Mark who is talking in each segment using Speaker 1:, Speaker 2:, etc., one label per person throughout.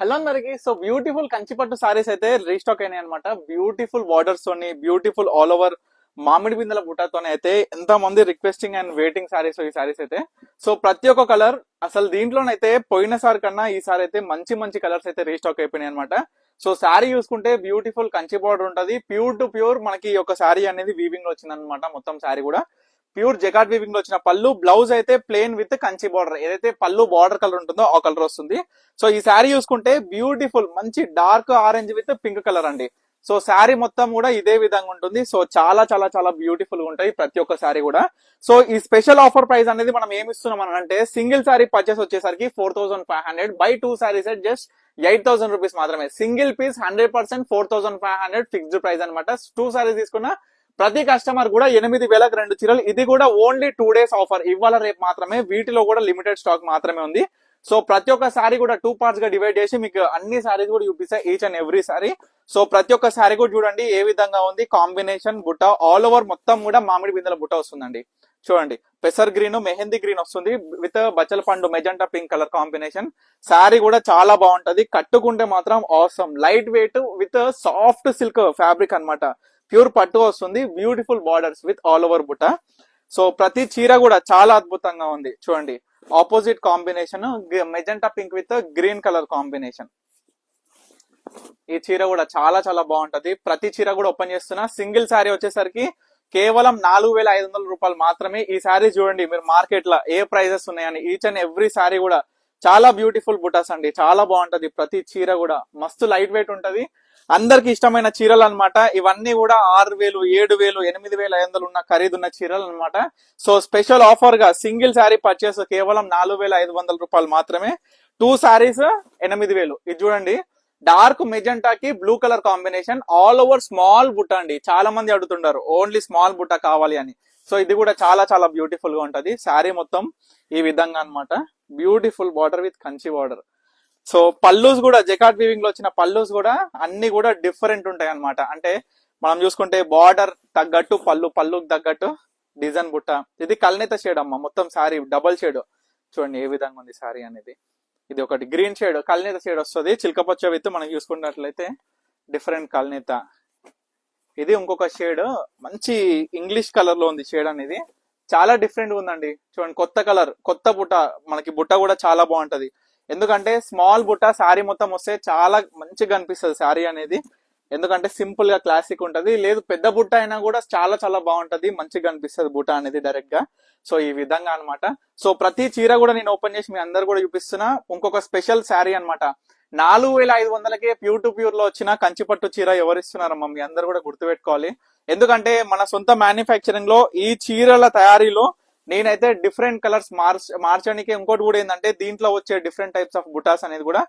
Speaker 1: Hello అందరికి. So beautiful కంచిపట్టు సారీస్ అయితే restock అయినాయి అనమాట. బ్యూటిఫుల్ బార్డర్స్ తోని, బ్యూటిఫుల్ ఆల్ ఓవర్ మామిడి బిందెల బుట్టాతోనే అయితే ఎంత మంది రిక్వెస్టింగ్ అండ్ వెయిటింగ్ సారీస్ ఈ సారీస్ అయితే. సో ప్రతి ఒక్క కలర్ అసలు దీంట్లోనైతే పోయినసారి కన్నా ఈసారి అయితే మంచి మంచి కలర్స్ అయితే రీస్టాక్ అయిపోయినాయి అనమాట. సో శారీ చూసుకుంటే బ్యూటిఫుల్ కంచి బార్డర్ ఉంటది, ప్యూర్ టు ప్యూర్ మనకి ఒక శారీ అనేది వీవింగ్ లో వచ్చింది అనమాట. మొత్తం శారీ కూడా ప్యూర్ జెకాట్ వీవింగ్ లో వచ్చిన పళ్ళు, బ్లౌజ్ అయితే ప్లేన్ విత్ కంచి బార్డర్, ఏదైతే పళ్ళు బార్డర్ కలర్ ఉంటుందో ఆ కలర్ వస్తుంది. సో ఈ శారీ చూసుకుంటే బ్యూటిఫుల్ మంచి dark orange with pink colour అండి. సో శారీ మొత్తం కూడా ఇదే విధంగా ఉంటుంది. సో చాలా చాలా చాలా బ్యూటిఫుల్ గా ఉంటాయి ప్రతి ఒక్క శారీ కూడా. సో ఈ స్పెషల్ ఆఫర్ ప్రైస్ అనేది మనం ఏమి ఇస్తున్నాం అని అంటే, సింగిల్ శారీ పర్చేస్ వచ్చేసరికి 4500, by two saris at just 8000 rupees మాత్రమే. సింగిల్ పీస్ 100% 4500 ఫిక్స్డ్ ప్రైస్ అనమాట. టూ శారీస్ తీసుకున్న ప్రతి కస్టమర్ కూడా 8000కి 2 చీరలు. ఇది కూడా ఓన్లీ 2 డేస్ ఆఫర్, ఇవాళ రేపు మాత్రమే. వీటిలో కూడా లిమిటెడ్ స్టాక్ మాత్రమే ఉంది. సో ప్రతి ఒక్క సారీ కూడా 2 పార్ట్స్ గా డివైడ్ చేసి మీకు అన్ని సారీస్ కూడా చూపిస్తాయి, each and every sorry. So ప్రతి ఒక్క సారీ కూడా చూడండి ఏ విధంగా ఉంది. కాంబినేషన్ బుట్ట ఆల్ ఓవర్ మొత్తం కూడా మామిడి బిందెల బుట్ట వస్తుందండి. చూడండి పెసర్ గ్రీన్, మెహందీ గ్రీన్ వస్తుంది విత్ బచ్చల పండు magenta pink colour combination. Sari కూడా చాలా బాగుంటది, కట్టుకుంటే మాత్రం awesome. Light weight with soft silk fabric అన్నమాట. ప్యూర్ పట్టు వస్తుంది, beautiful borders with all over బుట్ట. సో ప్రతి చీర కూడా చాలా అద్భుతంగా ఉంది. చూడండి opposite combination magenta pink with green colour combination. ఈ చీర కూడా చాలా చాలా బాగుంటది. ప్రతి చీర కూడా ఓపెన్ చేస్తున్నా. సింగిల్ శారీ వచ్చేసరికి కేవలం 4500 రూపాయలు మాత్రమే. ఈ శారీ చూడండి మీరు మార్కెట్ లో ఏ ప్రైజెస్ ఉన్నాయని. ఈచ్ అండ్ ఎవ్రీ శారీ కూడా చాలా బ్యూటిఫుల్ బుటాస్ అండి, చాలా బాగుంటది. ప్రతి చీర కూడా మస్తు లైట్ వెయిట్ ఉంటది, అందరికి ఇష్టమైన చీరలు అనమాట. ఇవన్నీ కూడా 6000, 7000, 8500 ఉన్న ఖరీదున్న చీరలు అనమాట. సో స్పెషల్ ఆఫర్ గా సింగిల్ శారీ పర్చేస్ కేవలం 4500 రూపాయలు మాత్రమే. టూ శారీస్ 8000. ఇది చూడండి డార్క్ మెజెంటాకి blue colour combination, all over small బుట్ట అండి. చాలా మంది అడుగుతుంటారు ఓన్లీ స్మాల్ బుట్ట కావాలి అని. సో ఇది కూడా చాలా చాలా బ్యూటిఫుల్ గా ఉంటది. శారీ మొత్తం ఈ విధంగా అన్నమాట. Beautiful border with Kanchi border. So pallus కూడా జెకాట్ వీవింగ్ లో వచ్చిన పల్లూస్ కూడా అన్ని కూడా డిఫరెంట్ ఉంటాయి అన్నమాట. అంటే మనం చూసుకుంటే బార్డర్ తగ్గట్టు పళ్ళుకి తగ్గట్టు డిజైన్ బుట్ట. ఇది కల్నేత షేడ్ అమ్మ, మొత్తం శారీ డబల్ షేడ్. చూడండి ఏ విధంగా ఉంది శారీ అనేది. ఇది ఒకటి గ్రీన్ షేడ్ కల్నేత షేడ్ వస్తుంది, చిలకపచ్చ విత్ మనం చూసుకున్నట్లయితే డిఫరెంట్ కల్నేత. ఇది ఇంకొక షేడ్ మంచి ఇంగ్లీష్ కలర్ లో ఉంది షేడ్ అనేది, చాలా డిఫరెంట్ ఉందండి. చూడండి కొత్త కలర్, కొత్త బుట్ట. మనకి బుట్ట కూడా చాలా బాగుంటది, ఎందుకంటే స్మాల్ బుట్ట శారీ మొత్తం వస్తే చాలా మంచిగా అనిపిస్తుంది శారీ అనేది. ఎందుకంటే సింపుల్ గా క్లాసిక్ ఉంటది. లేదు పెద్ద బుట్ట అయినా కూడా చాలా చాలా బాగుంటది, మంచిగా అనిపిస్తుంది బుట్ట అనేది డైరెక్ట్ గా. సో ఈ విధంగా అనమాట. సో ప్రతి చీర కూడా నేను ఓపెన్ చేసి మీ అందరు కూడా చూపిస్తున్నా. ఇంకొక స్పెషల్ శారీ అనమాట. 4500కే ప్యూర్ టు ప్యూర్ లో వచ్చిన కంచిపట్టు చీర ఎవరిస్తున్నారమ్మా, మీ అందరు కూడా గుర్తుపెట్టుకోవాలి. ఎందుకంటే మన సొంత మ్యానుఫ్యాక్చరింగ్ లో ఈ చీరల తయారీలో నేనైతే డిఫరెంట్ కలర్స్ మార్చడానికి, ఇంకోటి కూడా ఏంటంటే దీంట్లో వచ్చే డిఫరెంట్ టైప్స్ ఆఫ్ బుటాస్ అనేది కూడా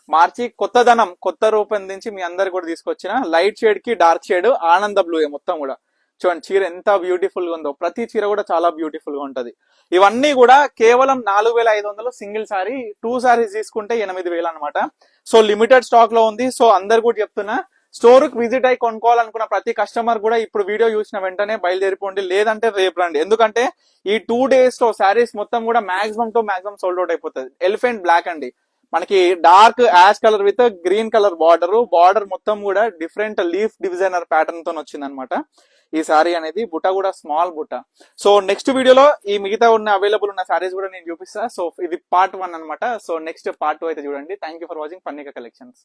Speaker 1: మార్చి కొత్తదనం, కొత్త రూపొందించి మీ అందరు కూడా తీసుకొచ్చిన. లైట్ షేడ్ కి డార్క్ షేడ్ ఆనంద బ్లూ మొత్తం కూడా. చూడండి చీర ఎంత బ్యూటిఫుల్ గా ఉందో, ప్రతి చీర కూడా చాలా బ్యూటిఫుల్ గా ఉంటది. ఇవన్నీ కూడా కేవలం 4500 సింగిల్ సారీ. టూ సారీస్ తీసుకుంటే 8000 అనమాట. సో లిమిటెడ్ స్టాక్ లో ఉంది. సో అందరు కూడా చెప్తున్నా, స్టోర్ కు విజిట్ అయి కొనుక్కోవాలనుకున్న ప్రతి కస్టమర్ కూడా ఇప్పుడు వీడియో చూసిన వెంటనే బయలుదేరిపోండి, లేదంటే రేపు రండి. ఎందుకంటే ఈ 2 days లో శారీస్ మొత్తం కూడా maximum to maximum sold out అయిపోతుంది. ఎలిఫెంట్ బ్లాక్ అండి, మనకి dark ash colour with green colour border మొత్తం కూడా డిఫరెంట్ లీఫ్ డిజైనర్ ప్యాటర్న్ తో వచ్చింది అనమాట ఈ సారీ అనేది. బుట్ట కూడా స్మాల్ బుట్ట. సో నెక్స్ట్ వీడియోలో ఈ మిగతా ఉన్న అవైలబుల్ ఉన్న సారీస్ కూడా నేను చూపిస్తా. సో ఇది పార్ట్ 1 అనమాట. సో నెక్స్ట్ పార్ట్ 2 అయితే చూడండి. Thank you for watching Pannika collections.